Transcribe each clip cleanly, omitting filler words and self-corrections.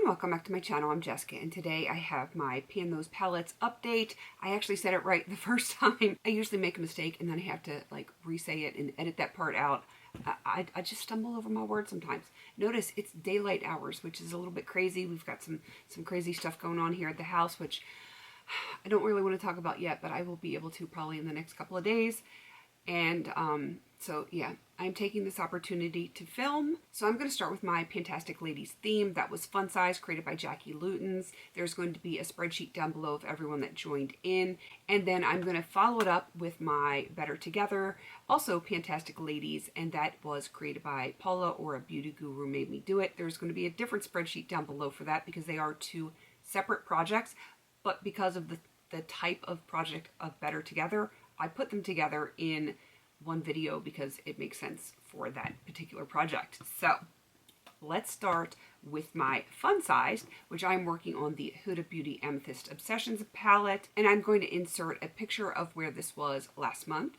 welcome back to my channel. I'm Jessica, and today I have my Pan Those Palettes update. I actually said it right the first time. I usually make a mistake and then I have to like re-say it and edit that part out. I just stumble over my words sometimes. Notice it's daylight hours, which is a little bit crazy. We've got some crazy stuff going on here at the house, which I don't really want to talk about yet, but I will be able to probably in the next couple of days. And so yeah, I'm taking this opportunity to film. So I'm going to start with my PANtastic Ladies theme. That was Fun Size, created by Lootens. There's going to be a spreadsheet down below of everyone that joined in. And then I'm going to follow it up with my Better Together, also PANtastic Ladies, and that was created by Paula, or a beauty guru made me do it. There's going to be a different spreadsheet down below for that because they are two separate projects, but because of the type of project of Better Together, I put them together in one video because it makes sense for that particular project. So let's start with my Fun Size, which I'm working on the Huda Beauty Amethyst Obsessions palette, and I'm going to insert a picture of where this was last month.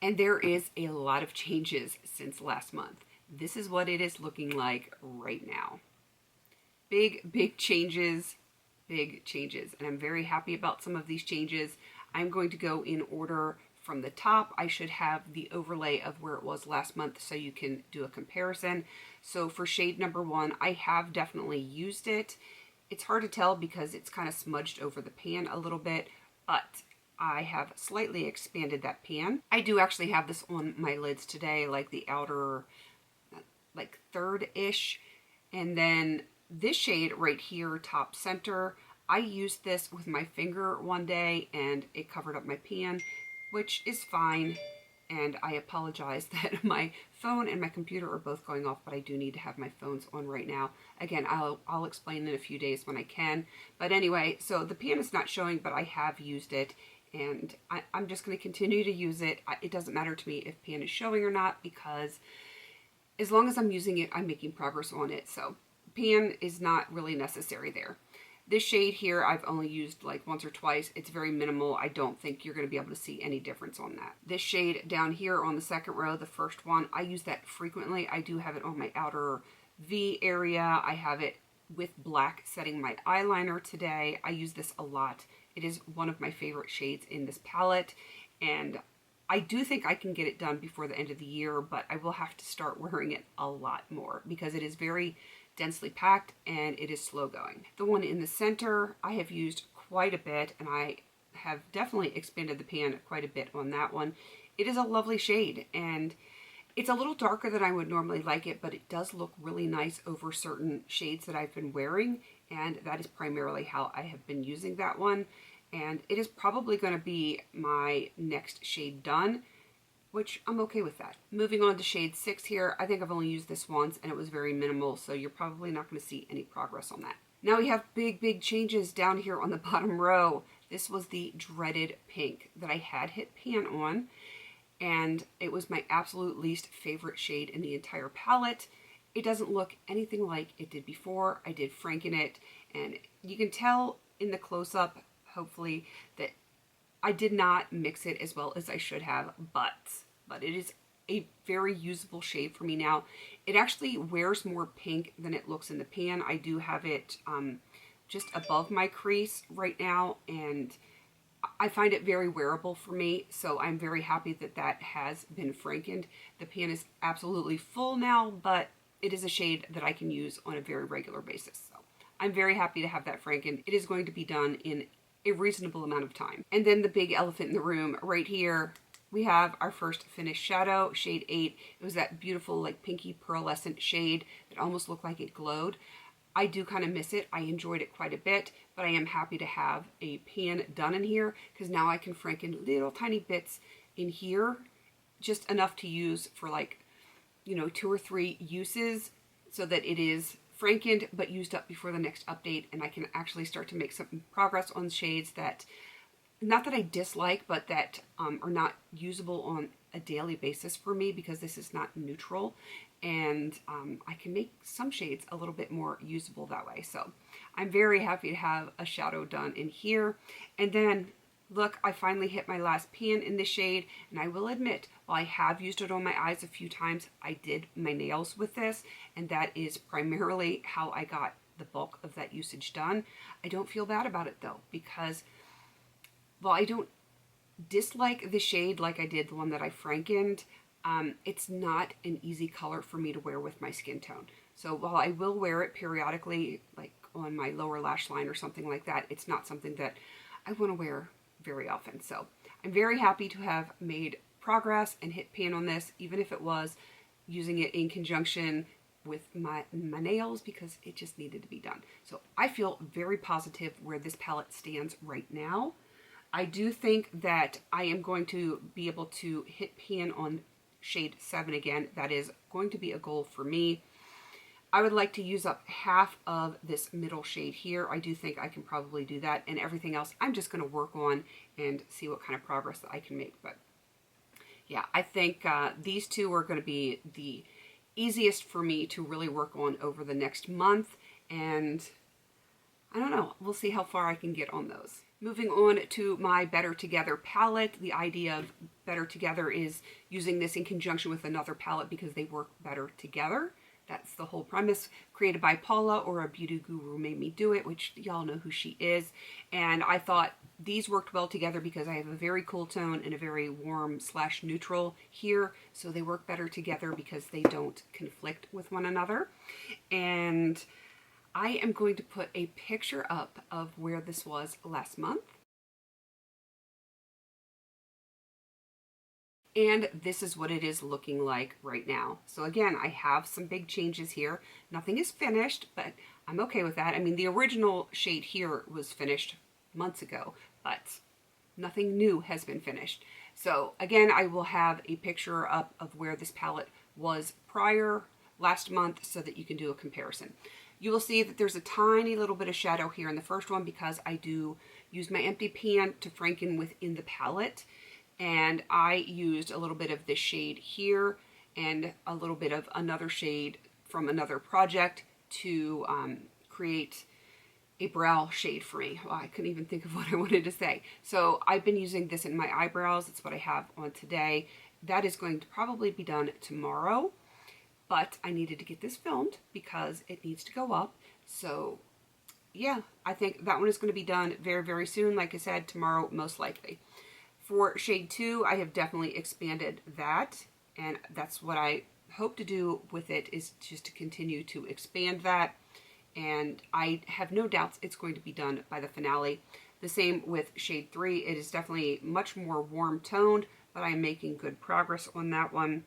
And there is a lot of changes since last month. This is what it is looking like right now. Big changes. Big changes, and I'm very happy about some of these changes. I'm going to go in order from the top. I should have the overlay of where it was last month so you can do a comparison. So for shade number 1, I have definitely used it. It's hard to tell because it's kind of smudged over the pan a little bit, but I have slightly expanded that pan. I do actually have this on my lids today, like the outer like third-ish, and then this shade right here, top center, I used this with my finger one day and it covered up my pan, which is fine. And I apologize that my phone and my computer are both going off, but I do need to have my phones on right now. Again, I'll explain in a few days when I can. But anyway, so the pan is not showing, but I have used it, and I'm just going to continue to use it. It doesn't matter to me if pan is showing or not, because as long as I'm using it, I'm making progress on it. So pan is not really necessary there. This shade here, I've only used like once or twice. It's very minimal. I don't think you're going to be able to see any difference on that. This shade down here on the second row, the first one, I use that frequently. I do have it on my outer V area. I have it with black setting my eyeliner today. I use this a lot. It is one of my favorite shades in this palette, and I do think I can get it done before the end of the year, but I will have to start wearing it a lot more because it is very densely packed and it is slow going. The one in the center I have used quite a bit, and I have definitely expanded the pan quite a bit on that one. It is a lovely shade, and it's a little darker than I would normally like it, but it does look really nice over certain shades that I've been wearing, and that is primarily how I have been using that one. And it is probably going to be my next shade done, which I'm okay with that. Moving on to shade 6 here, I think I've only used this once and it was very minimal, so you're probably not going to see any progress on that. Now we have big changes down here on the bottom row. This was the dreaded pink that I had hit pan on, and it was my absolute least favorite shade in the entire palette. It doesn't look anything like it did before. I did franken it, and you can tell in the close-up, hopefully, that I did not mix it as well as I should have, but it is a very usable shade for me now. It actually wears more pink than it looks in the pan. I do have it just above my crease right now, and I find it very wearable for me, so I'm very happy that that has been frankened. The pan is absolutely full now, but it is a shade that I can use on a very regular basis. So I'm very happy to have that frankened. It is going to be done in a reasonable amount of time. And then the big elephant in the room right here, we have our first finished shadow, shade 8. It was that beautiful like pinky pearlescent shade that almost looked like it glowed. I do kind of miss it. I enjoyed it quite a bit, but I am happy to have a pan done in here because now I can franken little tiny bits in here, just enough to use for like, you know, 2 or 3 uses, so that it is frankened but used up before the next update, and I can actually start to make some progress on shades that, not that I dislike, but that are not usable on a daily basis for me because this is not neutral, and I can make some shades a little bit more usable that way. So I'm very happy to have a shadow done in here. And then Look, I finally hit my last pan in the shade, and I will admit, while I have used it on my eyes a few times, I did my nails with this, and that is primarily how I got the bulk of that usage done. I don't feel bad about it though, because while I don't dislike the shade like I did the one that I frankened, it's not an easy color for me to wear with my skin tone. So while I will wear it periodically, like on my lower lash line or something like that, it's not something that I want to wear very often. So I'm very happy to have made progress and hit pan on this, even if it was using it in conjunction with my nails, because it just needed to be done. So I feel very positive where this palette stands right now. I do think that I am going to be able to hit pan on shade 7 again. That is going to be a goal for me. I would like to use up half of this middle shade here. I do think I can probably do that, and everything else I'm just going to work on and see what kind of progress that I can make. But yeah, I think these two are going to be the easiest for me to really work on over the next month, and I don't know, we'll see how far I can get on those. Moving on to my Better Together palette. The idea of Better Together is using this in conjunction with another palette because they work better together. That's the whole premise. Created by Paula, or A Beauty Guru Made Me Do It, which y'all know who she is. And I thought these worked well together because I have a very cool tone and a very warm / neutral here. So they work better together because they don't conflict with one another. And I am going to put a picture up of where this was last month. And this is what it is looking like right now. So again, I have some big changes here. Nothing is finished, but I'm okay with that. I mean, the original shade here was finished months ago, but nothing new has been finished. So again, I will have a picture up of where this palette was prior last month so that you can do a comparison. You will see that there's a tiny little bit of shadow here in the first one because I do use my empty pan to franken within the palette. And I used a little bit of this shade here and a little bit of another shade from another project to create a brow shade for me. Well, I couldn't even think of what I wanted to say. So I've been using this in my eyebrows. It's what I have on today. That is going to probably be done tomorrow, but I needed to get this filmed because it needs to go up. So yeah, I think that one is going to be done very, very soon. Like I said, tomorrow, most likely. For shade 2, I have definitely expanded that, and that's what I hope to do with it, is just to continue to expand that, and I have no doubts it's going to be done by the finale. The same with shade 3. It is definitely much more warm toned, but I'm making good progress on that one.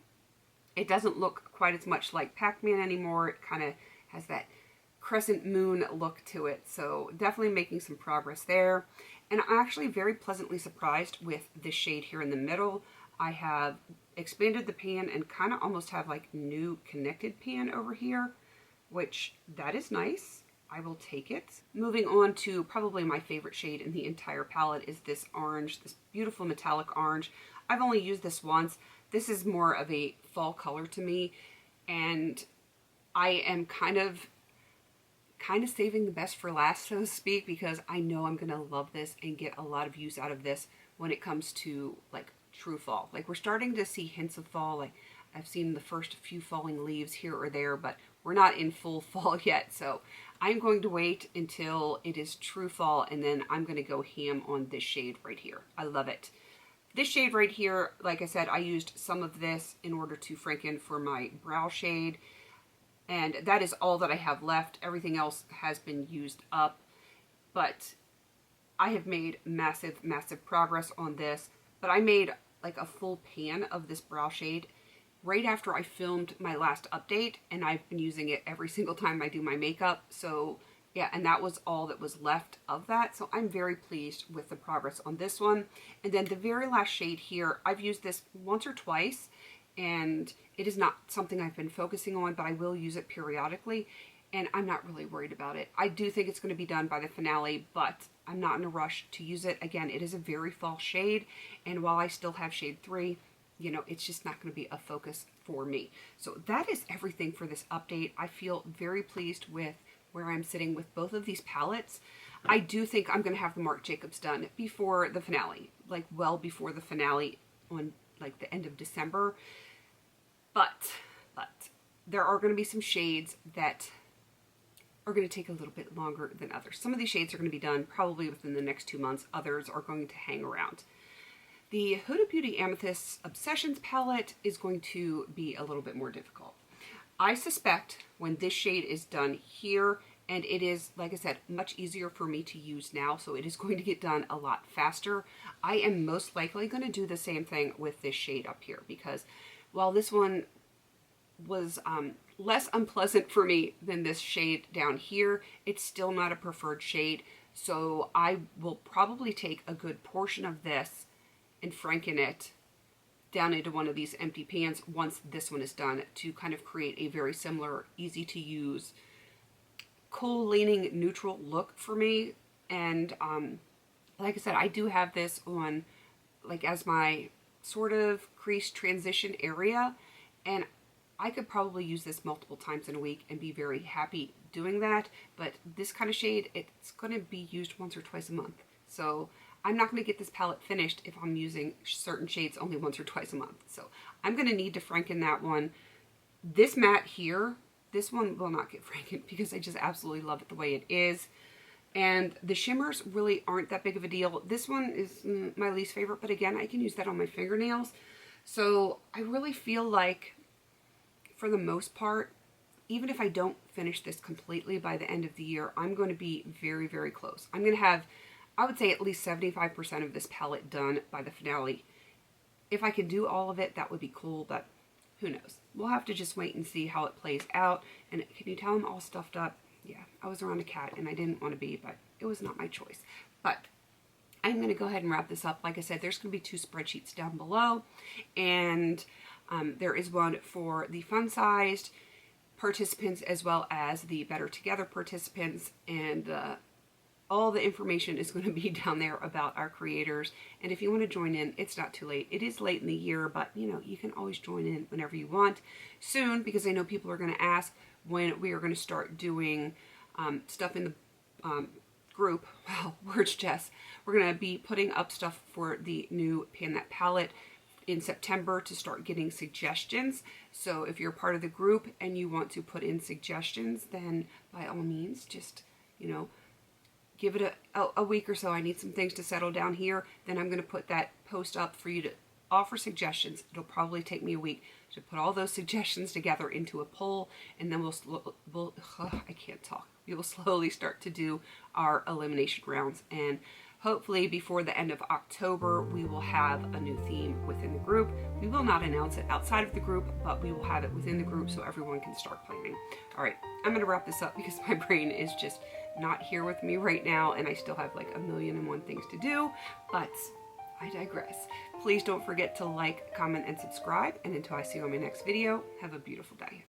It doesn't look quite as much like Pac-Man anymore. It kind of has that crescent moon look to it, so definitely making some progress there. And I'm actually very pleasantly surprised with this shade here in the middle. I have expanded the pan and kind of almost have like new connected pan over here, which that is nice. I will take it. Moving on to probably my favorite shade in the entire palette is this orange, this beautiful metallic orange. I've only used this once. This is more of a fall color to me, and I am kind of saving the best for last, so to speak, because I know I'm gonna love this and get a lot of use out of this when it comes to like true fall. Like, we're starting to see hints of fall. Like, I've seen the first few falling leaves here or there, but we're not in full fall yet. So I'm going to wait until it is true fall, and then I'm gonna go ham on this shade right here. I love it. This shade right here, like I said, I used some of this in order to franken for my brow shade. And that is all that I have left. Everything else has been used up. But I have made massive, massive progress on this. But I made like a full pan of this brow shade right after I filmed my last update. And I've been using it every single time I do my makeup. So yeah, and that was all that was left of that. So I'm very pleased with the progress on this one. And then the very last shade here, I've used this once or twice, and it is not something I've been focusing on, but I will use it periodically, and I'm not really worried about it. I do think it's going to be done by the finale, but I'm not in a rush to use it. Again, it is a very fall shade, and while I still have shade 3, you know, it's just not going to be a focus for me. So that is everything for this update. I feel very pleased with where I'm sitting with both of these palettes. I do think I'm going to have the Marc Jacobs done before the finale, like well before the finale on like the end of December. But there are going to be some shades that are going to take a little bit longer than others. Some of these shades are going to be done probably within the next 2 months. Others are going to hang around. The Huda Beauty Amethyst Obsessions palette is going to be a little bit more difficult. I suspect when this shade is done here, and it is, like I said, much easier for me to use now, so it is going to get done a lot faster. I am most likely going to do the same thing with this shade up here, because while this one was less unpleasant for me than this shade down here, it's still not a preferred shade. So I will probably take a good portion of this and franken it down into one of these empty pans once this one is done, to kind of create a very similar, easy to use, cool leaning neutral look for me. And like I said, I do have this on like as my sort of crease transition area, and I could probably use this multiple times in a week and be very happy doing that. But this kind of shade, it's going to be used once or twice a month. So I'm not going to get this palette finished if I'm using certain shades only once or twice a month. So I'm going to need to franken that one. This matte here, this one will not get frankened because I just absolutely love it the way it is. And the shimmers really aren't that big of a deal. This one is my least favorite, but again, I can use that on my fingernails. So I really feel like, for the most part, even if I don't finish this completely by the end of the year, I'm going to be very, very close. I'm going to have, I would say, at least 75% of this palette done by the finale. If I could do all of it, that would be cool, but who knows? We'll have to just wait and see how it plays out. And can you tell I'm all stuffed up? Yeah, I was around a cat and I didn't want to be, but it was not my choice. But I'm going to go ahead and wrap this up. Like I said, there's going to be 2 spreadsheets down below, and there is one for the fun-sized participants as well as the Better Together participants, and all the information is going to be down there about our creators. And if you want to join in, it's not too late. It is late in the year, but you know, you can always join in whenever you want. Soon, because I know people are going to ask when we are going to start doing stuff in the group. Wow, words, Jess. We're going to be putting up stuff for the new Pan That palette in September to start getting suggestions. So if you're part of the group and you want to put in suggestions, then by all means, just, you know, give it a week or so. I need some things to settle down here. Then I'm going to put that post up for you to offer suggestions. It'll probably take me a week to put all those suggestions together into a poll, and then I can't talk. We will slowly start to do our elimination rounds, and hopefully before the end of October, we will have a new theme within the group. We will not announce it outside of the group, but we will have it within the group so everyone can start planning. All right, I'm going to wrap this up because my brain is just not here with me right now, and I still have like 1,000,001 things to do, but I digress. Please don't forget to like, comment, and subscribe, and until I see you on my next video, have a beautiful day.